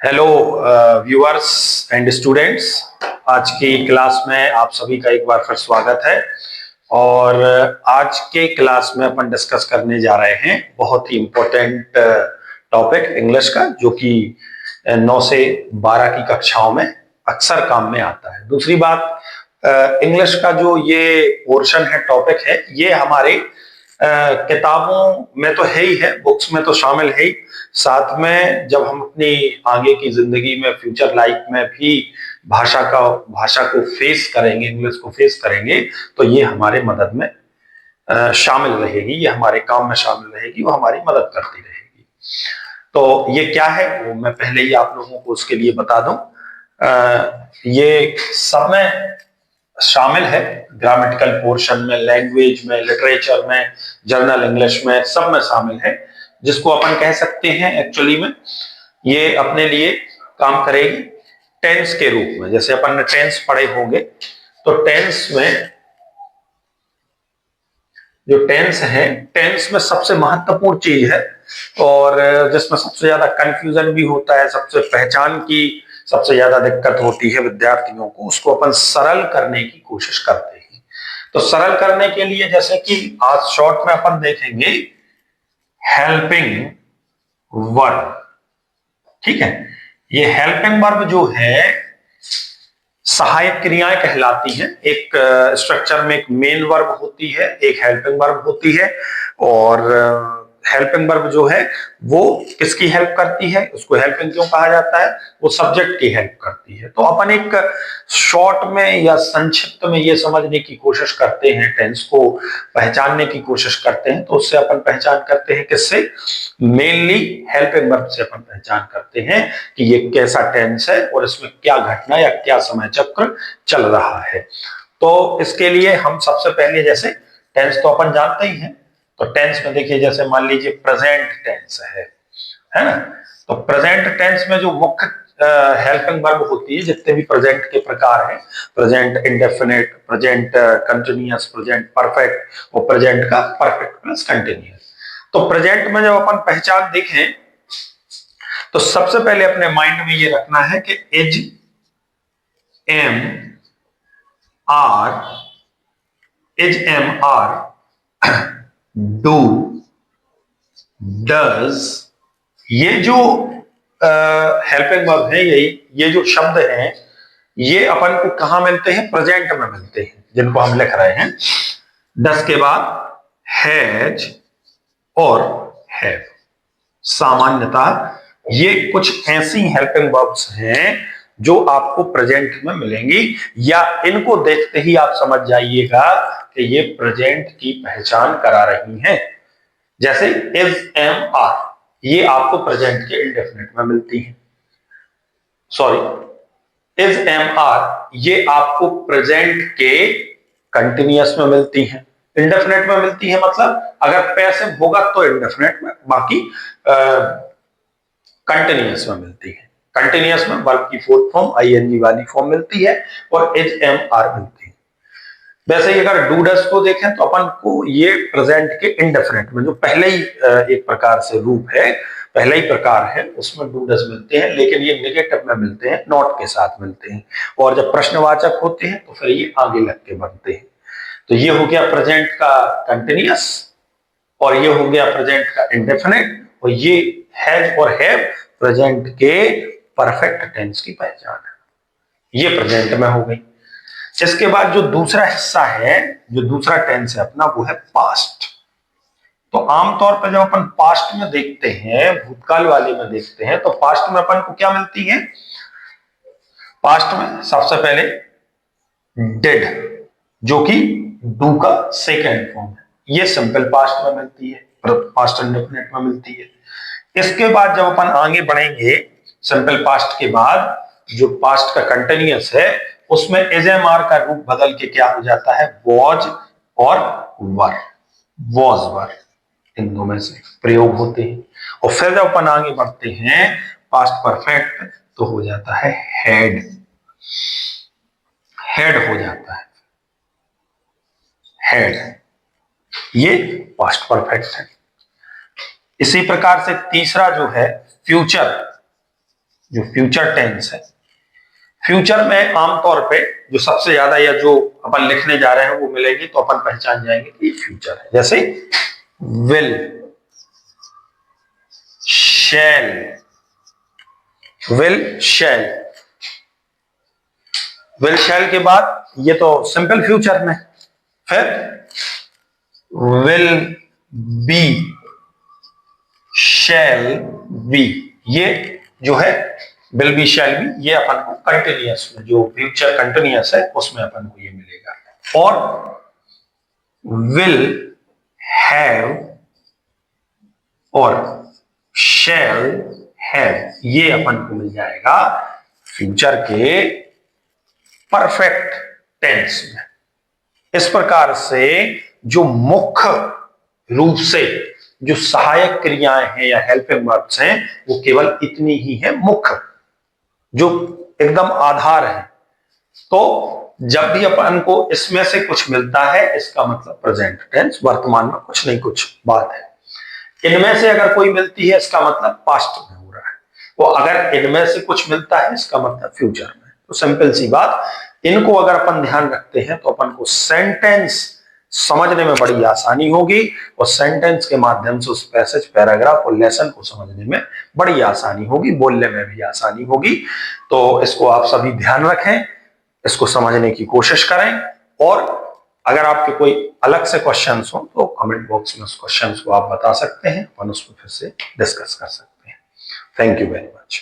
Hello viewers and students. आज की class में आप सभी का एक बार फिर स्वागत है। और आज के क्लास में अपन डिस्कस करने जा रहे हैं बहुत ही इम्पोर्टेंट टॉपिक इंग्लिश का, जो कि 9 से 12 की कक्षाओं में अक्सर काम में आता है। दूसरी बात, इंग्लिश का जो ये पोर्शन है, टॉपिक है, ये हमारे किताबों में तो है ही है, बुक्स में तो शामिल है ही, साथ में जब हम अपनी आगे की जिंदगी में, फ्यूचर लाइफ में भी भाषा को फेस करेंगे, इंग्लिश को फेस करेंगे, तो ये हमारे मदद में शामिल रहेगी, ये हमारे काम में शामिल रहेगी, वो हमारी मदद करती रहेगी। तो ये क्या है वो मैं पहले ही आप लोगों को उसके लिए बता दूं। ये सब में शामिल है, ग्रामेटिकल पोर्शन में, लैंग्वेज में, लिटरेचर में, जर्नल इंग्लिश में, सब में शामिल है, जिसको अपन कह सकते हैं एक्चुअली में ये अपने लिए काम करेगी टेंस के रूप में। जैसे अपन ने टेंस पढ़े होंगे, तो टेंस में जो टेंस है, टेंस में सबसे महत्वपूर्ण चीज है और जिसमें सबसे ज्यादा कंफ्यूजन भी होता है, सबसे पहचान की सबसे ज्यादा दिक्कत होती है विद्यार्थियों को, उसको अपन सरल करने की कोशिश करते हैं। तो सरल करने के लिए, जैसे कि आज शॉर्ट में अपन देखेंगे हेल्पिंग वर्ब। ठीक है, ये हेल्पिंग वर्ब जो है सहायक क्रियाएं कहलाती हैं। एक स्ट्रक्चर में एक मेन वर्ब होती है, एक हेल्पिंग वर्ब होती है, और हेल्पिंग वर्ब जो है वो किसकी हेल्प करती है, उसको हेल्पिंग क्यों कहा जाता है, वो सब्जेक्ट की हेल्प करती है। तो अपन एक शॉर्ट में या संक्षिप्त में ये समझने की कोशिश करते हैं, टेंस को पहचानने की कोशिश करते हैं। तो उससे अपन पहचान करते हैं किससे, मेनली हेल्पिंग वर्ब से अपन पहचान करते हैं कि ये कैसा टेंस है और इसमें क्या घटना या क्या समय चक्र चल रहा है। तो इसके लिए हम सबसे पहले, जैसे टेंस तो अपन जानते ही हैं, तो टेंस में देखिए, जैसे मान लीजिए प्रेजेंट टेंस है ना। तो प्रेजेंट टेंस में जो मुख्य हेल्पिंग वर्ब होती है, जितने भी प्रेजेंट के प्रकार हैं, present indefinite, present continuous, present perfect और प्रेजेंट का परफेक्ट प्लस कंटिन्यूअस। तो प्रेजेंट में जब अपन पहचान देखें, तो सबसे पहले अपने माइंड में ये रखना है कि is, am, are, is, am, are, do, does, ये जो हेल्पिंग वर्ब है, ये जो शब्द हैं, ये अपन को कहां मिलते हैं, प्रेजेंट में मिलते हैं, जिनको हम लिख रहे हैं। डज के बाद हैज और हैव। सामान्यतः ये कुछ ऐसी हेल्पिंग वर्ब्स हैं जो आपको प्रेजेंट में मिलेंगी, या इनको देखते ही आप समझ जाइएगा कि ये प्रेजेंट की पहचान करा रही हैं। जैसे इज, एम, आर, ये आपको प्रेजेंट के इंडेफिनिट में मिलती है। सॉरी, इज, एम, आर ये आपको प्रेजेंट के कंटिन्यूअस में मिलती हैं। इंडेफिनिट में मिलती है मतलब अगर पैसिव होगा तो इंडेफिनिट में, बाकी कंटिन्यूअस में मिलती है। कंटिन्यूअस में वर्ब की फोर्थ फॉर्म आईएनजी वाली फॉर्म मिलती है और इज, एम, आर मिलती है। वैसे ही अगर डू डज को देखें, तो अपन को ये प्रेजेंट के इंडेफिनिट में जो पहले ही एक प्रकार से रूप है, पहला ही प्रकार है, उसमें डू डज मिलते हैं, लेकिन ये निगेटिव में मिलते हैं, नॉट के साथ मिलते हैं। और जब प्रश्नवाचक होते हैं तो फिर ये आगे लग के बनते हैं। तो ये हो गया प्रेजेंट का कंटिन्यूअस, और ये हो गया प्रेजेंट का इंडेफिनिट, और ये हैज और हैव प्रेजेंट के परफेक्ट टेंस की पहचान है। ये प्रेजेंट में हो गई। इसके बाद जो दूसरा हिस्सा है, जो दूसरा टेंस है अपना, वो है पास्ट। तो आमतौर पर जब अपन पास्ट में देखते हैं, भूतकाल वाले में देखते हैं, तो पास्ट में अपन को क्या मिलती है, पास्ट में सबसे पहले डिड, जो कि डू का सेकेंड फॉर्म है, ये सिंपल पास्ट में मिलती है, पास्ट इंडेफिनिट में मिलती है। इसके बाद जब अपन आगे बढ़ेंगे, सिंपल पास्ट के बाद जो पास्ट का कंटिन्यूअस है, उसमें इज, एम, आर का रूप बदल के क्या हो जाता है, वॉज और वर, वॉज वर, इन दो में से प्रयोग होते हैं। और फिर जब अपन आगे बढ़ते हैं पास्ट परफेक्ट, तो हो जाता है हैड, हैड हो जाता है, हैड, ये पास्ट परफेक्ट है। इसी प्रकार से तीसरा जो है फ्यूचर, जो फ्यूचर टेंस है, फ्यूचर में आमतौर पे जो सबसे ज्यादा या जो अपन लिखने जा रहे हैं वो मिलेगी तो अपन पहचान जाएंगे कि फ्यूचर है। जैसे will, shall, will shall, will shall के बाद ये तो सिंपल फ्यूचर में, फिर विल बी, शैल बी, ये जो है विल बी शैल बी, ये अपन को कंटिन्यूअस में जो फ्यूचर कंटिन्यूअस है उसमें अपन को ये मिलेगा। और विल हैव और शैल हैव, ये अपन को मिल जाएगा फ्यूचर के परफेक्ट टेंस में। इस प्रकार से जो मुख्य रूप से जो सहायक क्रियाएं हैं या हेल्पिंग वर्ब्स हैं वो केवल इतनी ही है मुख्य, जो एकदम आधार है। तो जब भी अपन को इसमें से कुछ मिलता है इसका मतलब प्रेजेंट टेंस, वर्तमान में कुछ नहीं कुछ बात है। इनमें से अगर कोई मिलती है इसका मतलब पास्ट में हो रहा है, वो अगर इनमें से कुछ मिलता है इसका मतलब फ्यूचर में। तो सिंपल सी बात, इनको अगर अपन ध्यान रखते हैं तो अपन को सेंटेंस समझने में बड़ी आसानी होगी और सेंटेंस के माध्यम से उस पैसेज, पैराग्राफ और लेसन को समझने में बड़ी आसानी होगी, बोलने में भी आसानी होगी। तो इसको आप सभी ध्यान रखें, इसको समझने की कोशिश करें और अगर आपके कोई अलग से क्वेश्चंस हो तो कमेंट बॉक्स में उस क्वेश्चंस को आप बता सकते हैं, अपन उसको फिर से डिस्कस कर सकते हैं। Thank you very much.